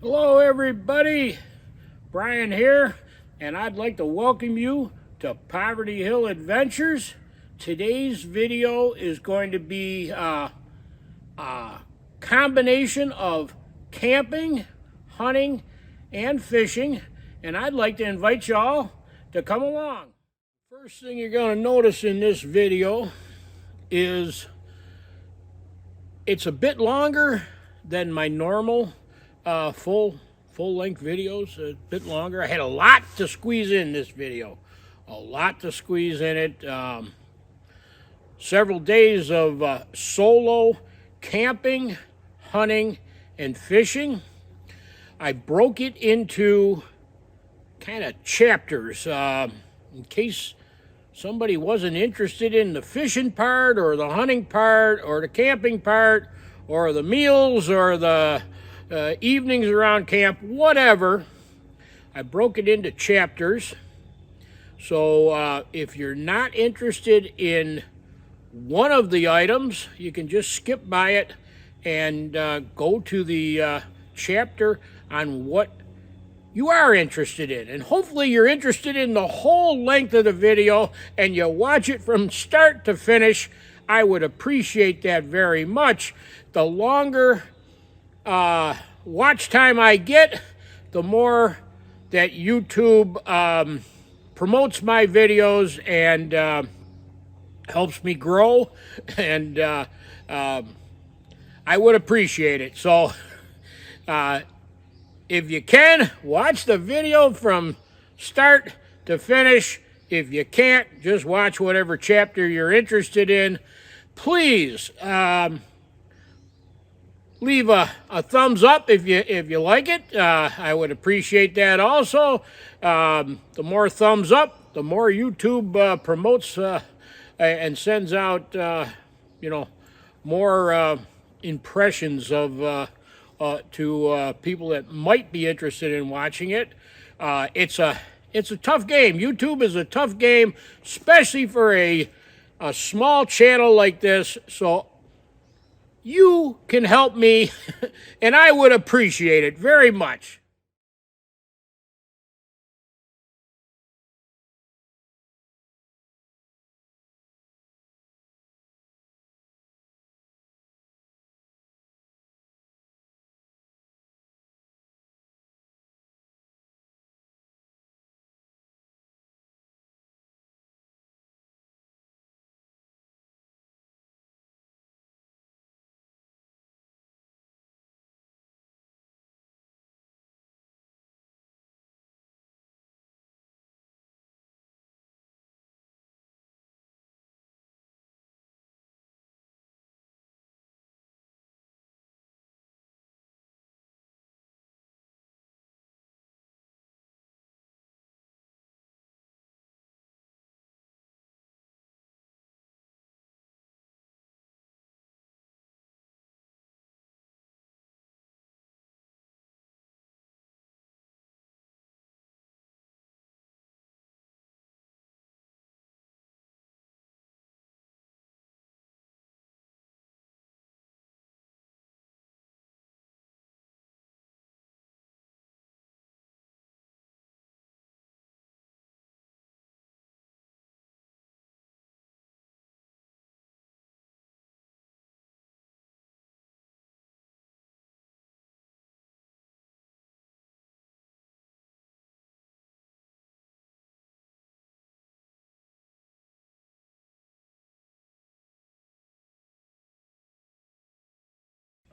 Hello everybody, Brian here, and I'd like to welcome you to Poverty Hill Adventures. Today's video is going to be a combination of camping, hunting, and fishing, and I'd like to invite y'all to come along. First thing you're going to notice in this video is it's a bit longer than my normal full-length videos, a bit longer. I had a lot to squeeze in this video, a lot to squeeze in it. Several days of solo camping, hunting, and fishing. I broke it into kind of chapters in case somebody wasn't interested in the fishing part or the hunting part or the camping part or the meals or the evenings around camp, whatever. I broke it into chapters. So if you're not interested in one of the items, you can just skip by it and go to the chapter on what you are interested in. And hopefully you're interested in the whole length of the video and you watch it from start to finish. I would appreciate that very much. The longer watch time I get, the more that YouTube promotes my videos and helps me grow, and I would appreciate it. So if you can, watch the video from start to finish. If you can't, just watch whatever chapter you're interested in. Please leave a thumbs up if you like it. I would appreciate that also. The more thumbs up, the more YouTube promotes and sends out, more impressions of to people that might be interested in watching it. It's a tough game. YouTube is a tough game, especially for a small channel like this. So you can help me, and I would appreciate it very much.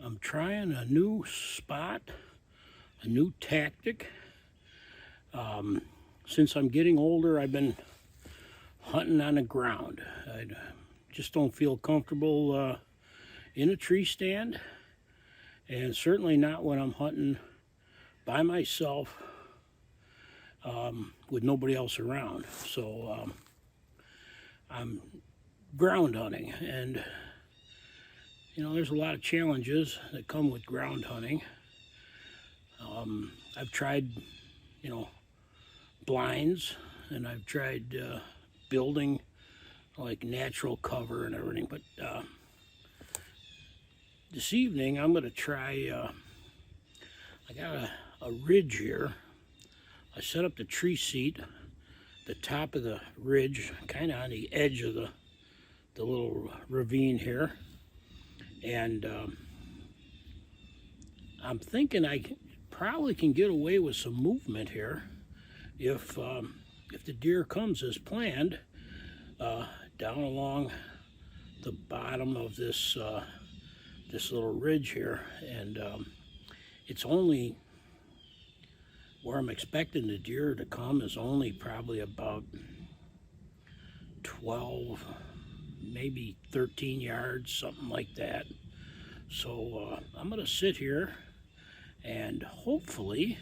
I'm trying a new spot, a new tactic. Since I'm getting older, I've been hunting on the ground. I just don't feel comfortable in a tree stand, and certainly not when I'm hunting by myself with nobody else around. So I'm ground hunting, and there's a lot of challenges that come with ground hunting. I've tried, blinds, and I've tried building like natural cover and everything, but this evening I'm going to try I got a ridge here. I set up the tree seat, the top of the ridge, kind of on the edge of the little ravine here. And I'm thinking I probably can get away with some movement here if the deer comes as planned down along the bottom of this this little ridge here. And it's only where I'm expecting the deer to come is only probably about 12, maybe 13 yards, something like that. So I'm gonna sit here and hopefully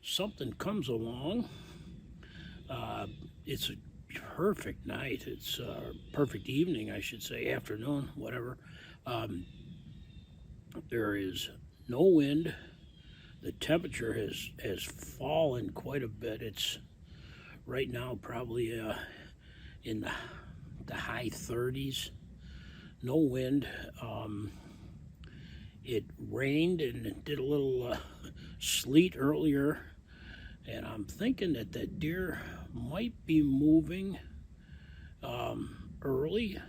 something comes along. It's a perfect night. It's a perfect evening, I should say, afternoon, whatever. There is no wind. The temperature has fallen quite a bit. It's right now probably in the high 30s. No wind. It rained and it did a little sleet earlier, and I'm thinking that that deer might be moving early,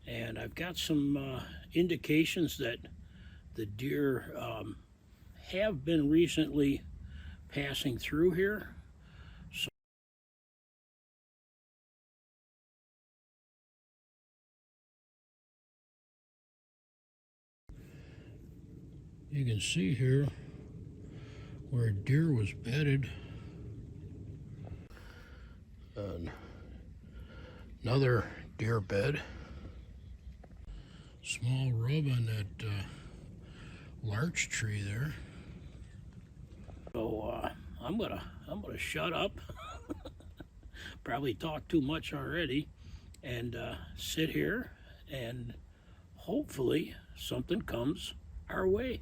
and I've got some indications that the deer have been recently passing through here. So you can see here where a deer was bedded. Another deer bed. Small rub on that larch tree there. So I'm gonna shut up. Probably talked too much already, and sit here, and hopefully something comes our way.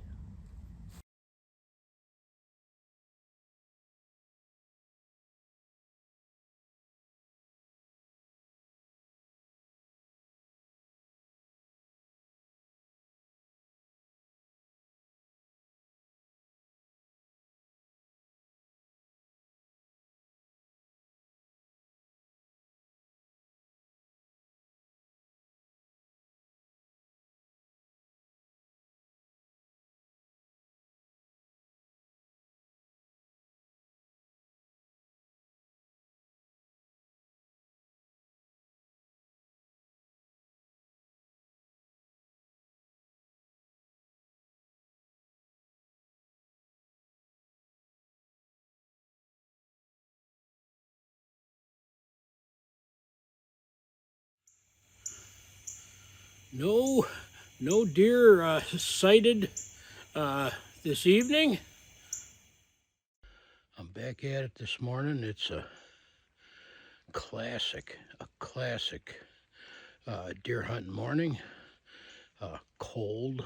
No deer sighted this evening. I'm back at it this morning. It's a classic deer hunting morning. Cold,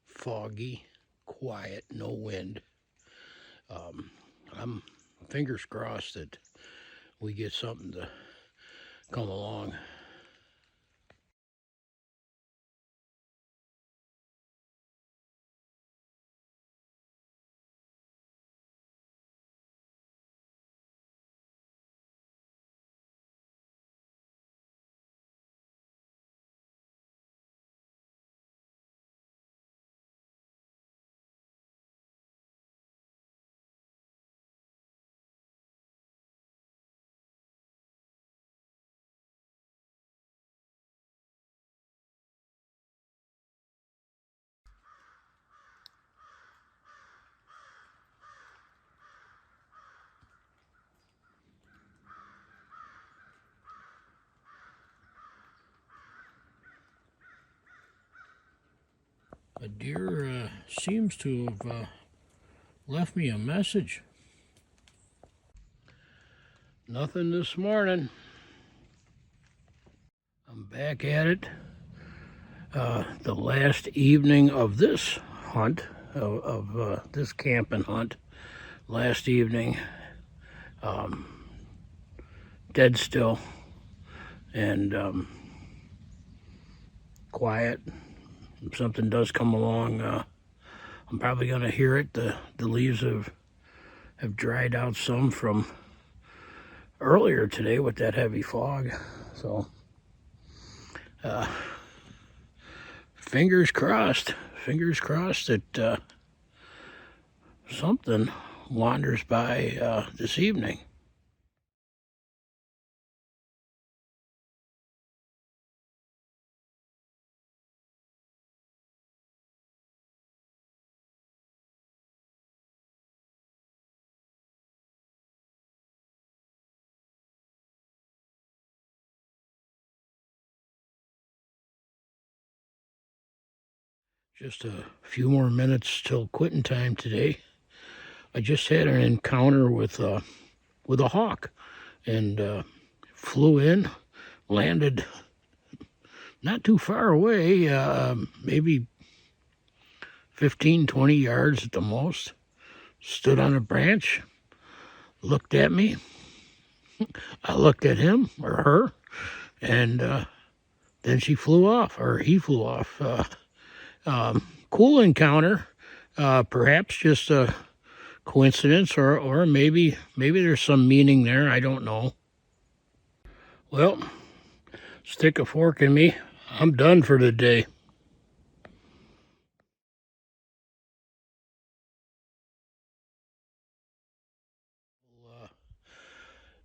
foggy, quiet, no wind. I'm fingers crossed that we get something to come along. A deer seems to have left me a message. Nothing this morning. I'm back at it. The last evening of this hunt, of this camping hunt, last evening, dead still and quiet. If something does come along, I'm probably going to hear it. The leaves have dried out some from earlier today with that heavy fog. So fingers crossed that something wanders by this evening. Just a few more minutes till quitting time today. I just had an encounter with a hawk, and flew in, landed not too far away, maybe 15, 20 yards at the most. Stood on a branch, looked at me. I looked at him or her, and then she flew off, or he flew off. Cool encounter, perhaps just a coincidence, or maybe there's some meaning there. I don't know. Well, stick a fork in me. I'm done for the day.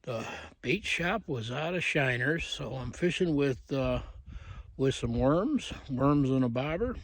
The bait shop was out of shiners, so I'm fishing with some worms and a bobber.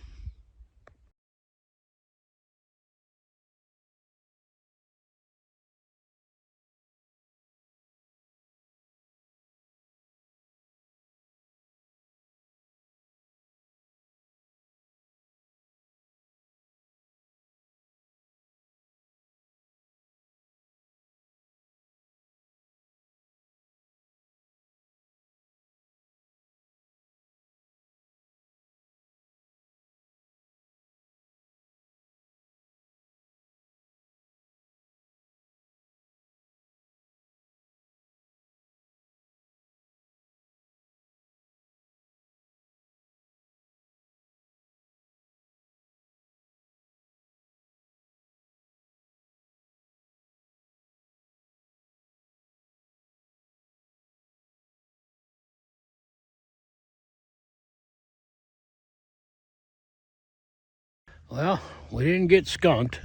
Well, we didn't get skunked.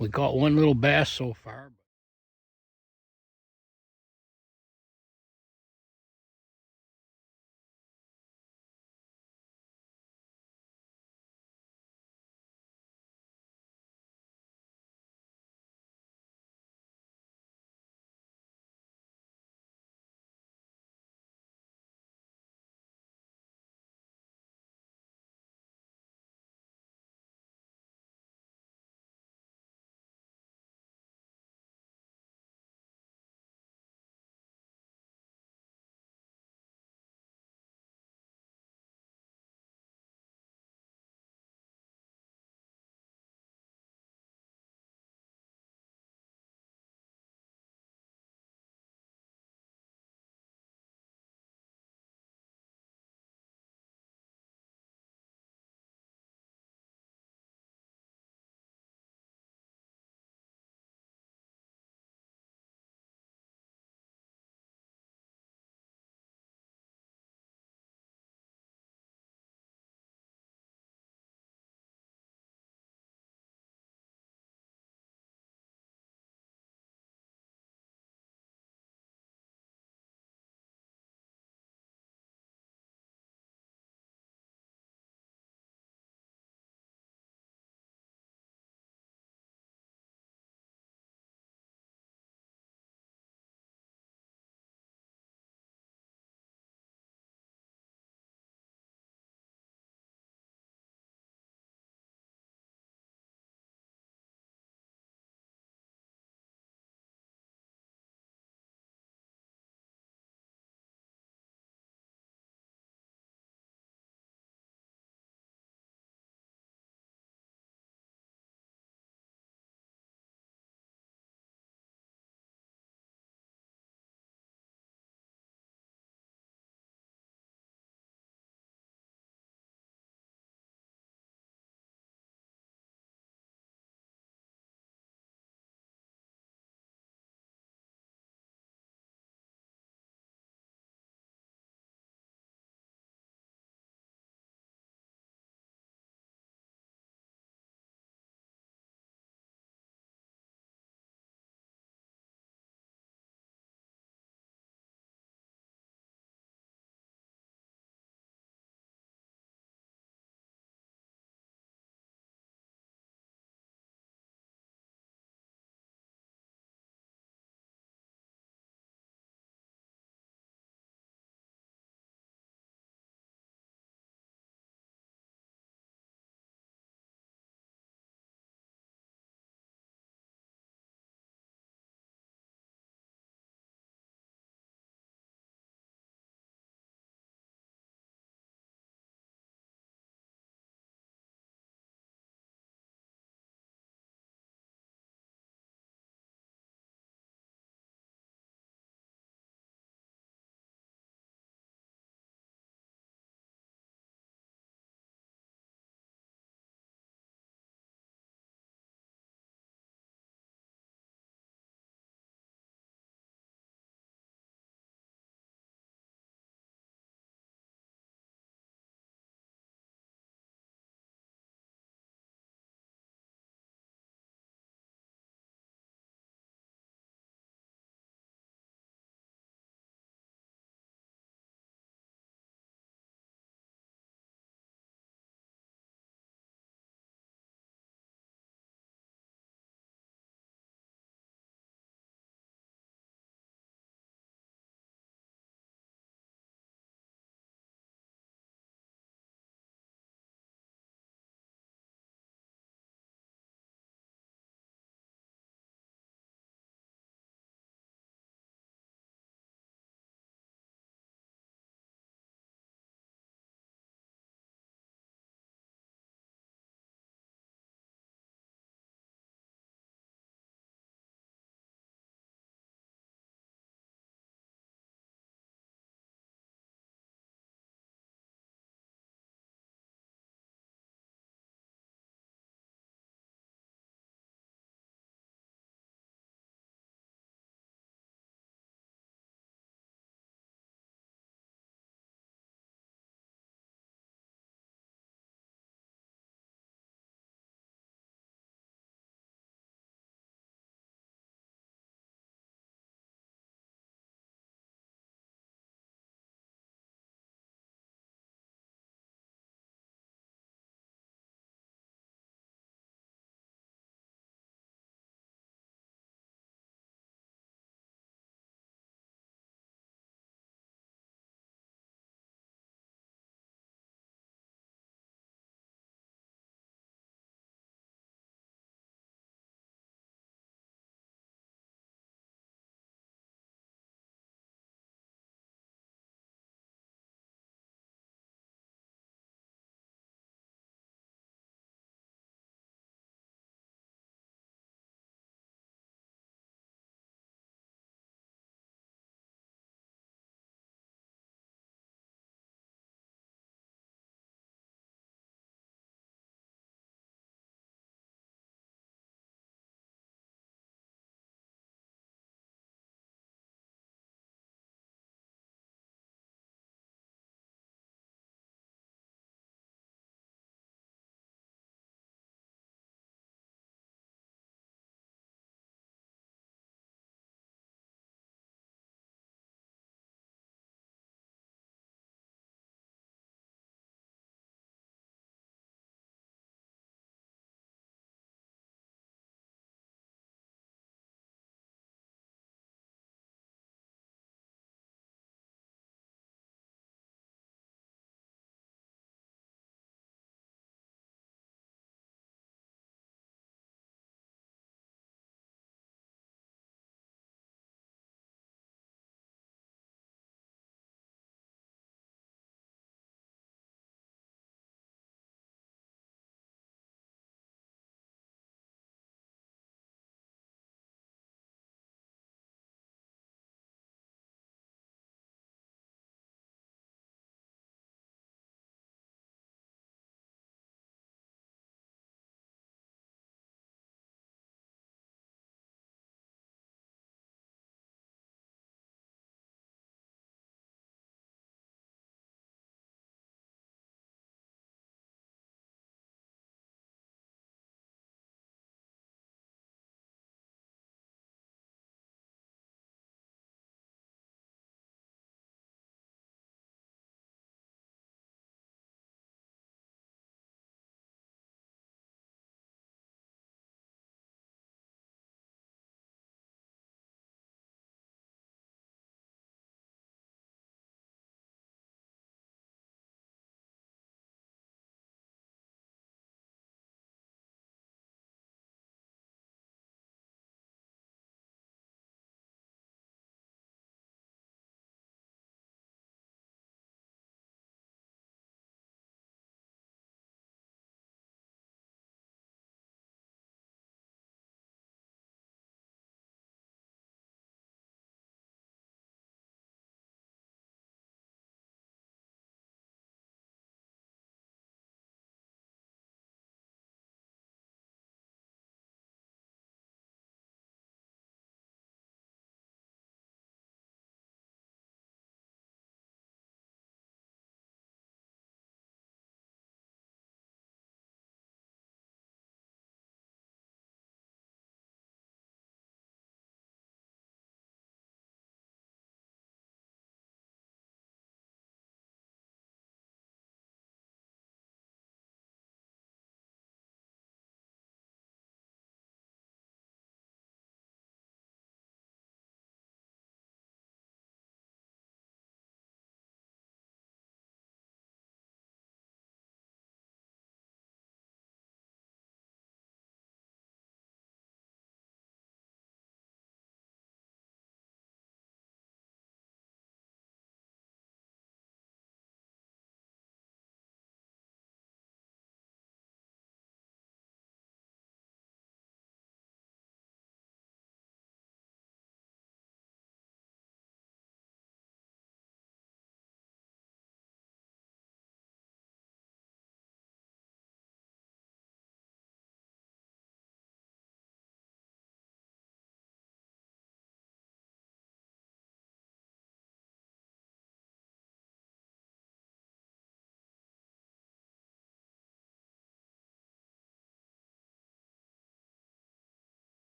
We caught one little bass so far.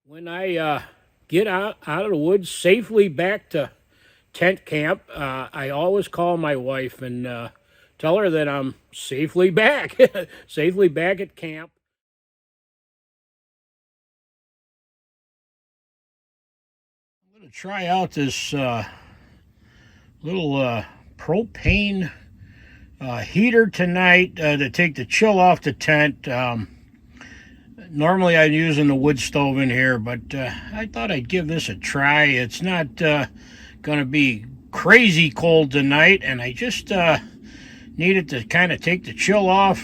When I get out of the woods safely back to tent camp, I always call my wife and tell her that I'm safely back, safely back at camp. I'm going to try out this little propane heater tonight to take the chill off the tent. Normally I'm using the wood stove in here, but I thought I'd give this a try. It's not going to be crazy cold tonight, and I just needed to kind of take the chill off.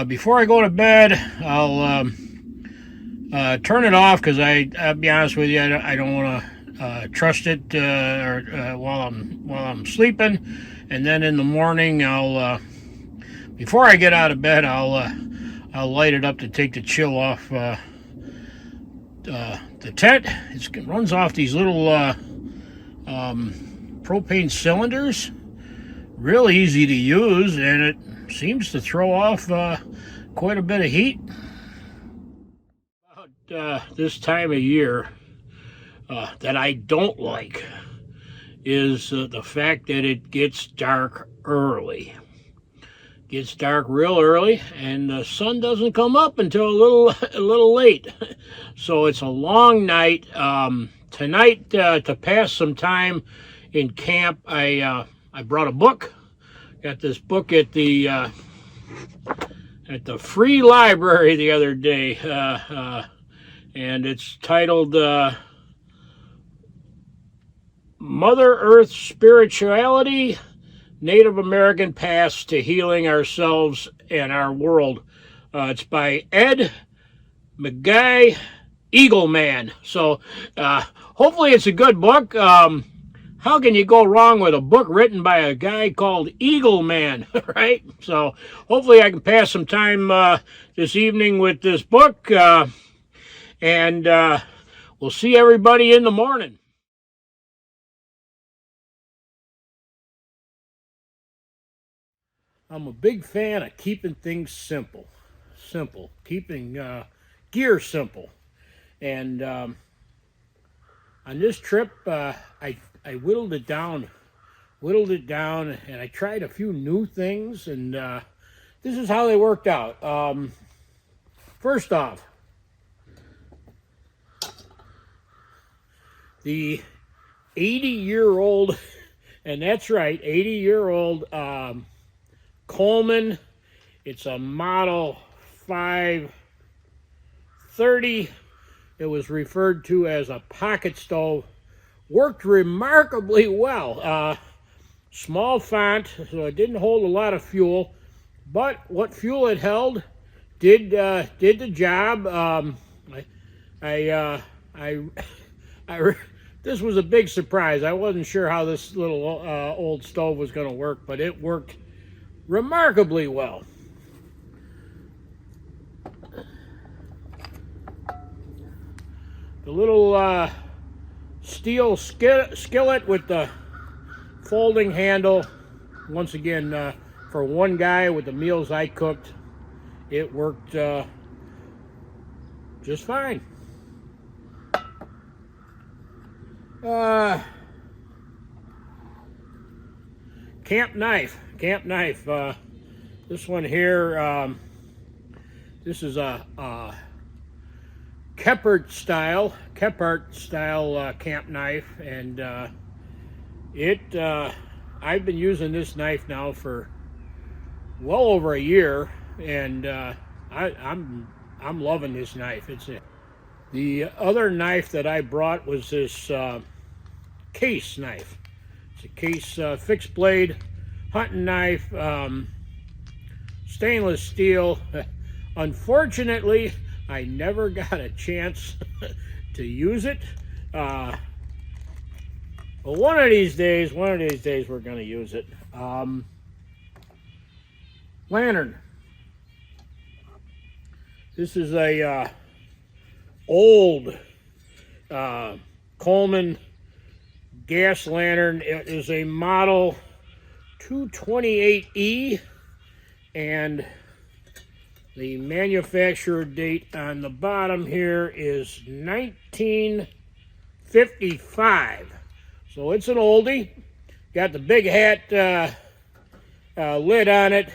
Before I go to bed, I'll turn it off because I'll be honest with you, I don't want to trust it while I'm sleeping, and then in the morning before I get out of bed I'll light it up to take the chill off the tent. It runs off these little propane cylinders. Real easy to use, and it seems to throw off quite a bit of heat. About this time of year that I don't like is the fact that it gets dark early. Gets dark real early, and the sun doesn't come up until a little late. So it's a long night. Tonight, to pass some time in camp, I brought a book. Got this book at the free library the other day, and it's titled Mother Earth Spirituality, Native American Paths to Healing Ourselves and Our World. It's by Ed McGuy Eagleman. So hopefully it's a good book. How can you go wrong with a book written by a guy called Eagleman, right? So hopefully I can pass some time this evening with this book, and we'll see everybody in the morning. I'm a big fan of keeping things simple, keeping gear simple. And on this trip, I whittled it down, and I tried a few new things, and this is how they worked out. First off, the 80-year-old, and that's right, 80-year-old Coleman. It's a Model 530. It was referred to as a pocket stove. Worked remarkably well. Small font, so it didn't hold a lot of fuel, but what fuel it held did the job. This was a big surprise. I wasn't sure how this little old stove was going to work, but it worked remarkably well. The little steel skillet with the folding handle, once again, for one guy with the meals I cooked, it worked just fine. Camp knife. This one here, this is a Kephart style camp knife, and I've been using this knife now for well over a year, and I'm loving this knife. The other knife that I brought was this case knife. It's a case fixed blade hunting knife, stainless steel. Unfortunately, I never got a chance to use it. But one of these days we're going to use it. Lantern. This is a old Coleman gas lantern. It is a model 228E, and The manufacturer date on the bottom here is 1955. So it's an oldie. Got the big hat lid on it.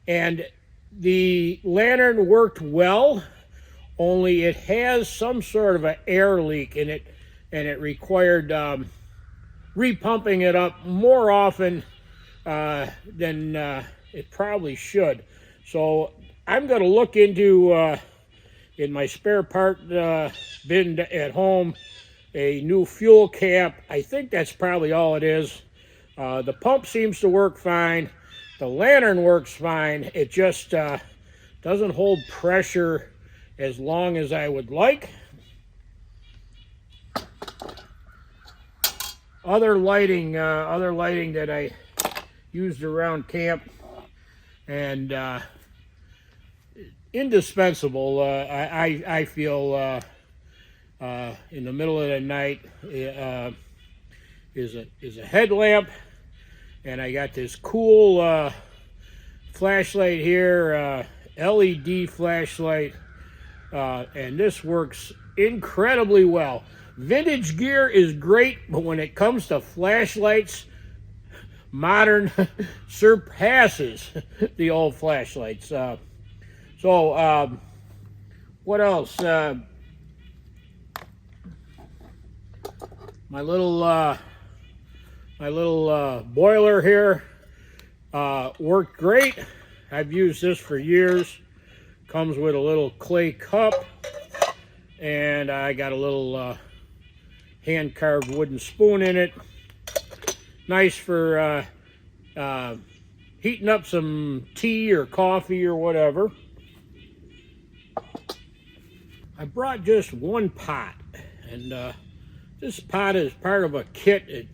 And the lantern worked well, only it has some sort of an air leak in it, and it required repumping it up more often than it probably should. So I'm going to look into, in my spare part bin at home, a new fuel cap. I think that's probably all it is. The pump seems to work fine. The lantern works fine. It just doesn't hold pressure as long as I would like. Other lighting that I used around camp, and indispensable. I feel in the middle of the night is a headlamp, and I got this cool flashlight here, LED flashlight, and this works incredibly well. Vintage gear is great, but when it comes to flashlights, modern surpasses the old flashlights. So what else? My little boiler here worked great. I've used this for years. Comes with a little clay cup, and I got a little hand-carved wooden spoon in it. Nice for heating up some tea or coffee or whatever. I brought just one pot, and this pot is part of a kit.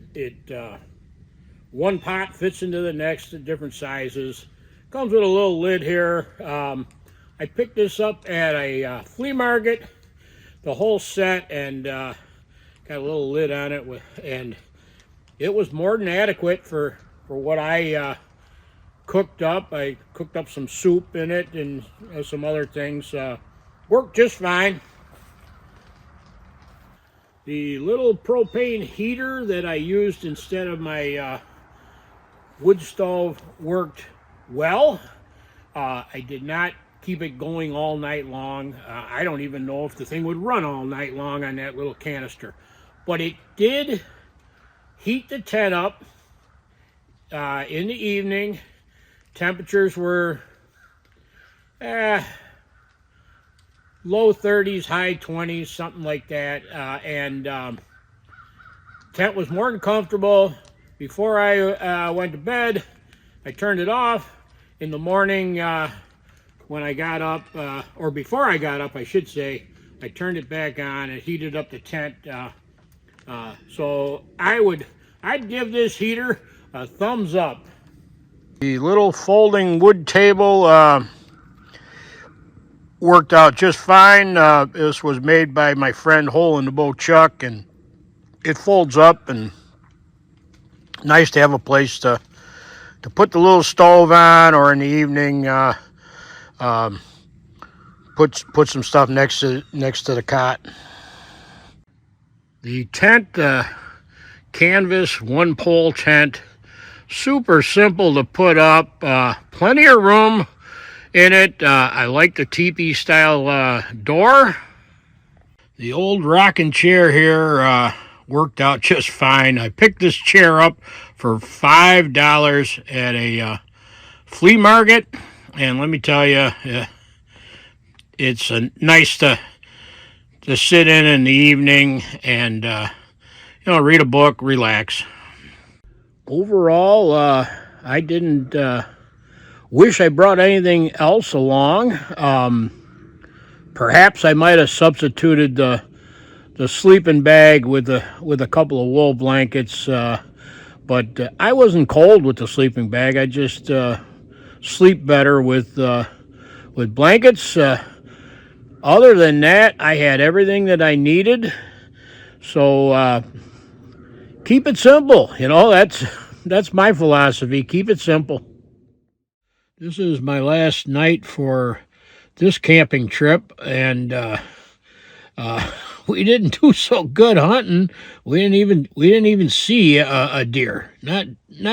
One pot fits into the next at different sizes. Comes with a little lid here. I picked this up at a flea market, the whole set, and got a little lid on it, and it was more than adequate for what I cooked up. I cooked up some soup in it and some other things. Worked just fine. The little propane heater that I used instead of my wood stove worked well. I did not keep it going all night long. I don't even know if the thing would run all night long on that little canister. But it did heat the tent up in the evening. Temperatures were low 30s, high 20s, something like that. And tent was more than comfortable. Before I went to bed, I turned it off. In the morning, when I got up, or before I got up, I should say, I turned it back on. It heated up the tent. So I'd give this heater a thumbs up. The little folding wood table worked out just fine. This was made by my friend Hole in the Bow Chuck, and it folds up, and nice to have a place to put the little stove on, or in the evening put some stuff next to the cot. The tent, canvas one pole tent, super simple to put up, plenty of room in it. I like the teepee style door. The old rocking chair here worked out just fine. I picked this chair up for $5 at a flea market, and let me tell you, it's nice to sit in the evening and read a book, relax. Overall, I didn't wish I brought anything else along. Perhaps I might have substituted the sleeping bag with a couple of wool blankets, but I wasn't cold with the sleeping bag. I just sleep better with blankets. Other than that, I had everything that I needed. So keep it simple. That's my philosophy. Keep it simple. This is my last night for this camping trip, and we didn't do so good hunting. We didn't even see a deer, not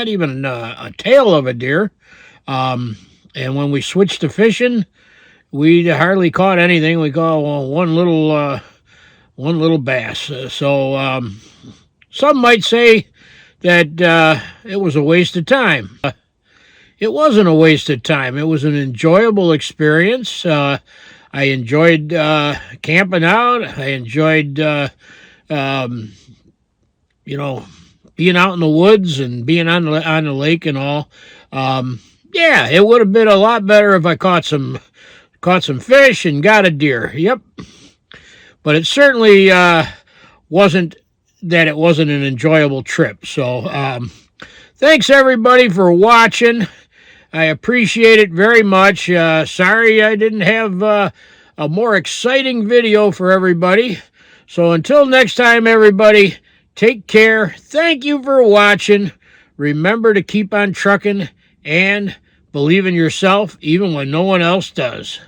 even a tail of a deer. And when we switched to fishing, we hardly caught anything. We caught one little bass. So some might say that it was a waste of time. It wasn't a waste of time. It was an enjoyable experience. I enjoyed camping out. I enjoyed, being out in the woods and being on the lake and all. Yeah, it would have been a lot better if I caught some fish and got a deer. Yep. But it certainly wasn't that it wasn't an enjoyable trip. So thanks, everybody, for watching. I appreciate it very much. Sorry I didn't have a more exciting video for everybody. So until next time, everybody, take care. Thank you for watching. Remember to keep on trucking and believe in yourself even when no one else does.